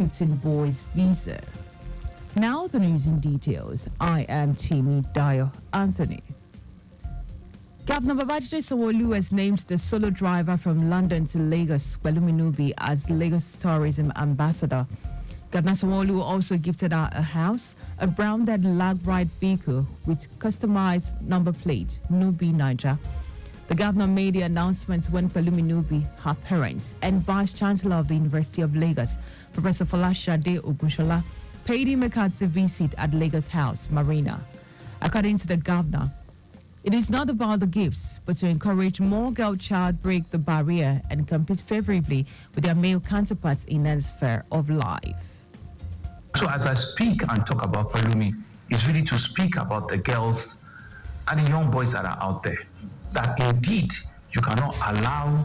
15 boys visa. Now the news in details. I am Timmy Dayo Anthony. Governor Babajide Sanwo-Olu has named the solo driver from London to Lagos, Pelumi Nubi, as Lagos Tourism Ambassador. Governor Sanwo-Olu also gifted out a house, a branded lag ride vehicle with customized number plate, Nubi Niger. The governor made the announcement when Pelumi Nubi, her parents, and Vice Chancellor of the University of Lagos, Professor Folashade Ogunshola, paid him a courtesy visit at Lagos House, Marina. According to the governor, it is not about the gifts, but to encourage more girl child break the barrier and compete favorably with their male counterparts in that sphere of life. So as I speak and talk about Pelumi, it's really to speak about the girls and the young boys that are out there. That indeed you cannot allow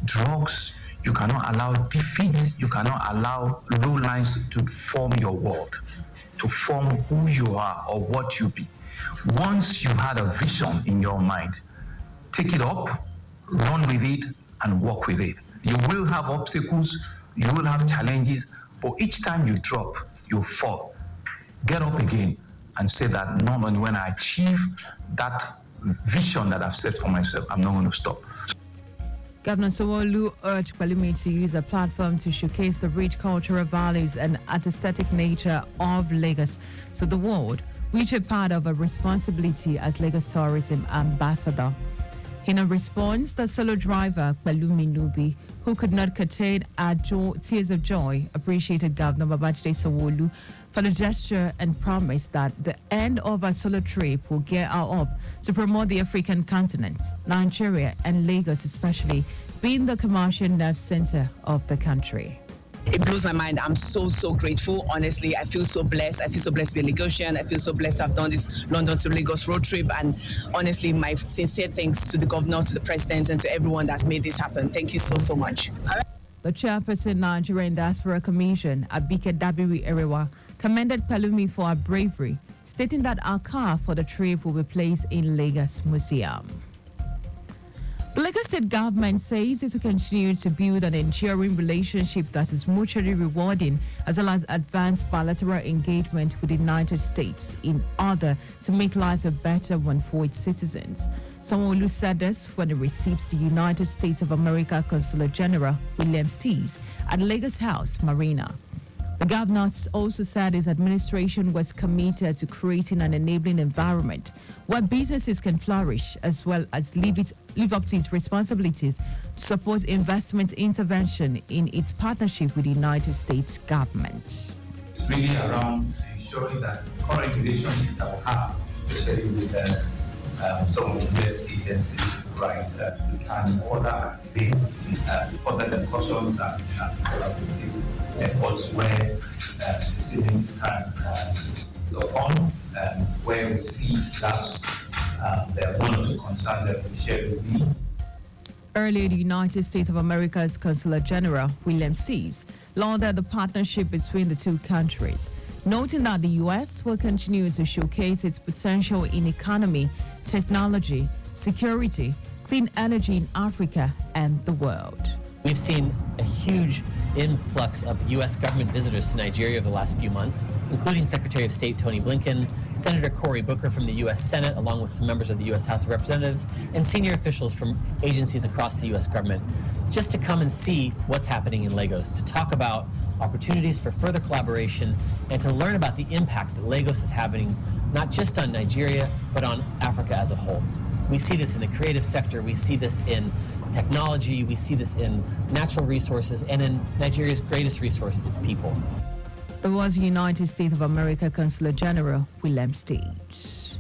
drugs, you cannot allow defeat, you cannot allow low lines to form your world, to form who you are or what you be. Once you had a vision in your mind, take it up, run with it, and walk with it. You will have obstacles, you will have challenges, but each time you drop, you fall. Get up again and say that normally when I achieve that vision that I've set for myself, I'm not going to stop. Governor Sanwo-Olu urged Pelumi to use a platform to showcase the rich cultural values and artistic nature of Lagos to the world, which are part of a responsibility as Lagos Tourism Ambassador. In a response, the solo driver, Pelumi Nubi, who could not contain tears of joy, appreciated Governor Babajide Sanwo-Olu for the gesture and promised that the end of our solo trip will gear her up to promote the African continent, Nigeria and Lagos especially, being the commercial nerve center of the country. It blows my mind. I'm so grateful. Honestly, I feel so blessed. I feel so blessed to be a Lagosian. I feel so blessed to have done this London to Lagos road trip. And honestly, my sincere thanks to the governor, to the president, and to everyone that's made this happen. Thank you so much. The chairperson Nigerian Diaspora Commission, Abike Dabiri Erewa, commended Pelumi for her bravery, stating that our car for the trip will be placed in Lagos Museum. The Lagos State government says it will continue to build an enduring relationship that is mutually rewarding, as well as advance bilateral engagement with the United States in order to make life a better one for its citizens. Sanwo-Olu said this when he received the United States of America Consular General William Steves at Lagos House, Marina. The governor also said his administration was committed to creating an enabling environment where businesses can flourish, as well as live up to its responsibilities to support investment intervention in its partnership with the United States government. It's really around ensuring that the current relationship that we have, especially with some of the U.S. agencies, right, we can order things, further the cautions and collaborative efforts where the savings can go on, where we see gaps, there are one or two concerns that we share with me. Earlier, the United States of America's Consular General, William Steves, lauded the partnership between the two countries, noting that the U.S. will continue to showcase its potential in economy, technology, security, clean energy in Africa and the world. We've seen a huge influx of U.S. government visitors to Nigeria over the last few months, including Secretary of State Tony Blinken, Senator Cory Booker from the U.S. Senate, along with some members of the U.S. House of Representatives, and senior officials from agencies across the U.S. government, just to come and see what's happening in Lagos, to talk about opportunities for further collaboration, and to learn about the impact that Lagos is having, not just on Nigeria, but on Africa as a whole. We see this in the creative sector, we see this in technology, we see this in natural resources, and in Nigeria's greatest resource, its people. There was United States of America Consular General William Steves.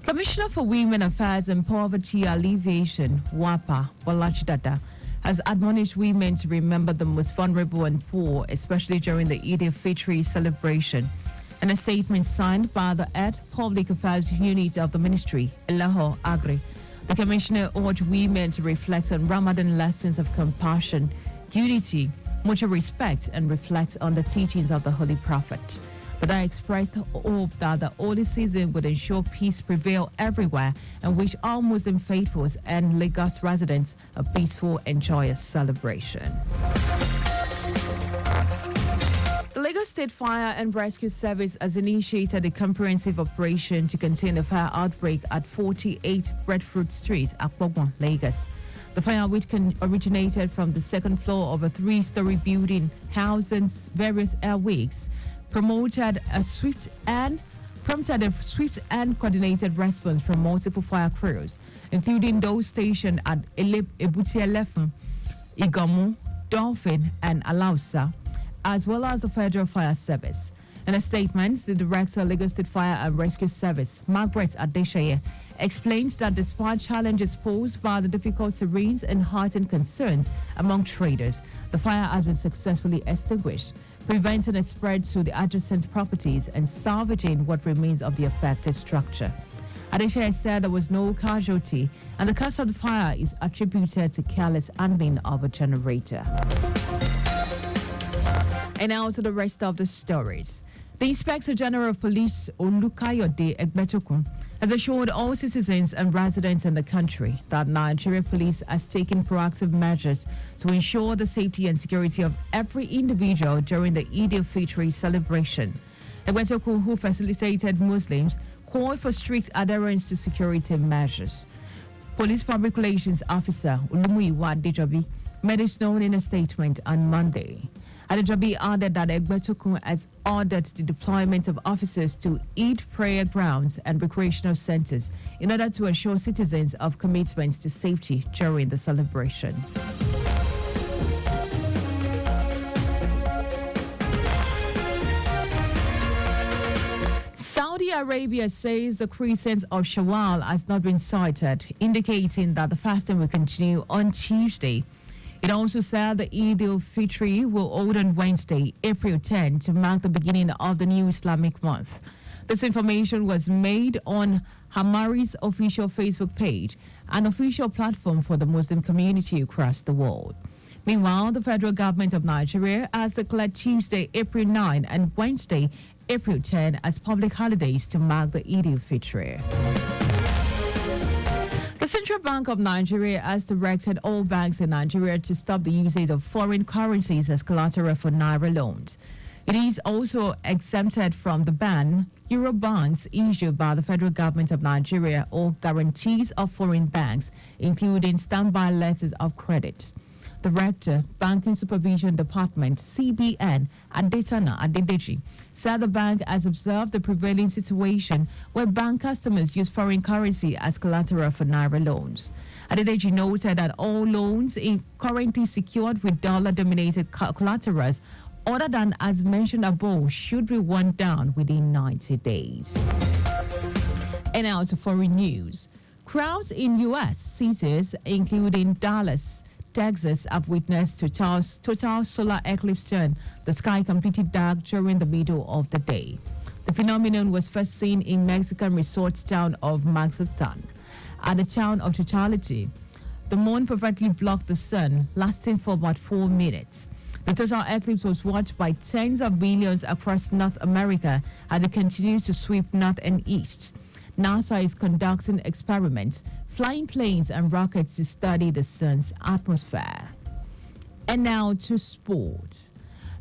Commissioner for Women Affairs and Poverty Alleviation, WAPA, Bolachidada, has admonished women to remember the most vulnerable and poor, especially during the Eid al-Fitr celebration. In a statement signed by the Ed Public Affairs Unit of the Ministry, Elaho Agri, the Commissioner urged women to reflect on Ramadan lessons of compassion, unity, mutual respect, and reflect on the teachings of the Holy Prophet. But I expressed hope that the holy season would ensure peace prevail everywhere and wish all Muslim faithfuls and Lagos residents a peaceful and joyous celebration. Lagos State Fire and Rescue Service has initiated a comprehensive operation to contain the fire outbreak at 48 Breadfruit Street, Akpogwon, Lagos. The fire, which originated from the second floor of a three-story building housing various airways, prompted a swift and coordinated response from multiple fire crews, including those stationed at Ebuti Elefen, Igomu, Dolphin, and Alausa, as well as the Federal Fire Service. In a statement, the Director of Lagos State Fire and Rescue Service, Margaret Adeshaye, explains that despite challenges posed by the difficult terrains and heightened concerns among traders, the fire has been successfully extinguished, preventing its spread to the adjacent properties and salvaging what remains of the affected structure. Adeshaye said there was no casualty and the cause of the fire is attributed to careless handling of a generator. And now to the rest of the stories. The Inspector General of Police, Olukayode Egbetokun, has assured all citizens and residents in the country that Nigeria Police has taken proactive measures to ensure the safety and security of every individual during the Eid al-Fitr celebration. Egbetokun, who facilitated Muslims, called for strict adherence to security measures. Police Public Relations Officer Olumuyiwa Adejobi made this known in a statement on Monday. Adejobi added that Egbetokun has ordered the deployment of officers to Eid prayer grounds and recreational centers in order to assure citizens of commitment to safety during the celebration. Saudi Arabia says the crescent of Shawwal has not been sighted, indicating that the fasting will continue on Tuesday. It also said the Eid al-Fitr will hold on Wednesday, April 10, to mark the beginning of the new Islamic month. This information was made on Hamari's official Facebook page, an official platform for the Muslim community across the world. Meanwhile, the federal government of Nigeria has declared Tuesday, April 9 and Wednesday, April 10 as public holidays to mark the Eid al-Fitr. The Central Bank of Nigeria has directed all banks in Nigeria to stop the usage of foreign currencies as collateral for Naira loans. It is also exempted from the ban Euro bonds issued by the federal government of Nigeria or guarantees of foreign banks, including standby letters of credit. Director, Banking Supervision Department, CBN, Adetana Adedeji, said the bank has observed the prevailing situation where bank customers use foreign currency as collateral for Naira loans. Adedeji noted that all loans currently secured with dollar-denominated collaterals other than as mentioned above should be wound down within 90 days. And now to foreign news. Crowds in U.S. cities, including Dallas, Texas, have witnessed total solar eclipse turn the sky completely dark during the middle of the day. The phenomenon was first seen in Mexican resort town of Mazatlan. At the town of totality, the moon perfectly blocked the sun, lasting for about 4 minutes. The total eclipse was watched by tens of millions across North America as it continues to sweep north and east. NASA is conducting experiments, flying planes and rockets to study the sun's atmosphere. And now to sport.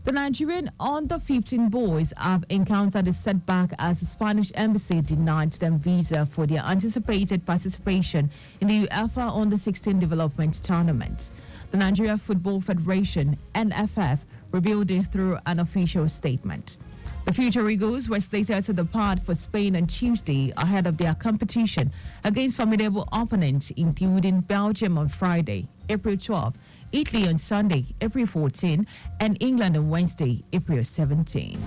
The Nigerian under-15 boys have encountered a setback as the Spanish embassy denied them visa for their anticipated participation in the UEFA Under-16 Development Tournament. The Nigeria Football Federation, NFF, revealed this through an official statement. The Future Eagles were slated to depart for Spain on Tuesday ahead of their competition against formidable opponents including Belgium on Friday, April 12, Italy on Sunday, April 14, and England on Wednesday, April 17.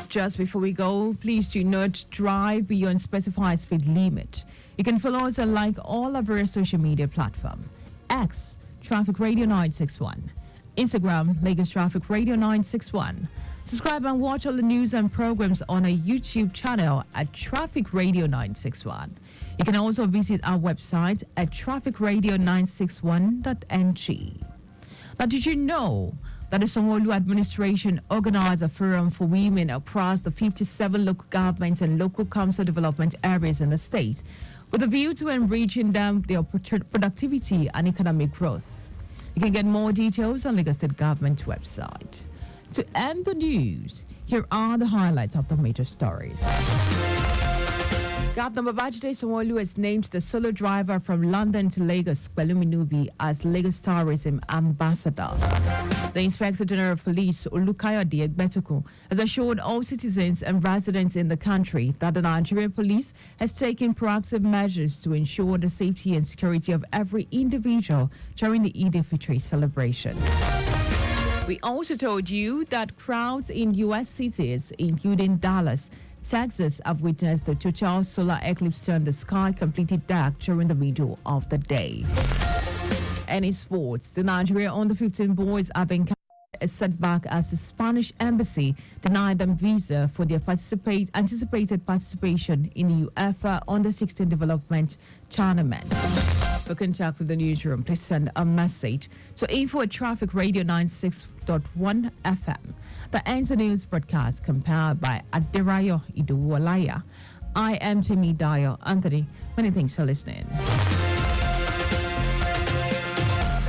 Just before we go, please do not drive beyond specified speed limit. You can follow us and like all of our social media platforms. X, Traffic Radio 961. Instagram, Lagos Traffic Radio 961. Subscribe and watch all the news and programs on our YouTube channel at Traffic Radio 961. You can also visit our website at trafficradio961.ng. Now, did you know that the Sanwo-Olu administration organized a forum for women across the 57 local government and local council development areas in the state with a view to enriching them their productivity and economic growth? You can get more details on Lagos State Government website. To end the news, here are the highlights of the major stories. Governor Babajide Sanwo-Olu has named the solo driver from London to Lagos, Pelumi Nubi, as Lagos Tourism Ambassador. The Inspector General of Police, Olukayode Egbetukun, has assured all citizens and residents in the country that the Nigerian police has taken proactive measures to ensure the safety and security of every individual during the Eid al-Fitr celebration. We also told you that crowds in U.S. cities, including Dallas, Texas, have witnessed the total solar eclipse turn the sky completely dark during the middle of the day. And in sports, the Nigeria under-15 boys have encountered a setback as the Spanish embassy denied them visa for their anticipated participation in the UEFA under-16 development tournament. For contact with the newsroom, please send a message to info@Traffic Radio 96.1 FM. The ends the news broadcast compiled by Dayo. I am Dayo Anthony. Many thanks for listening.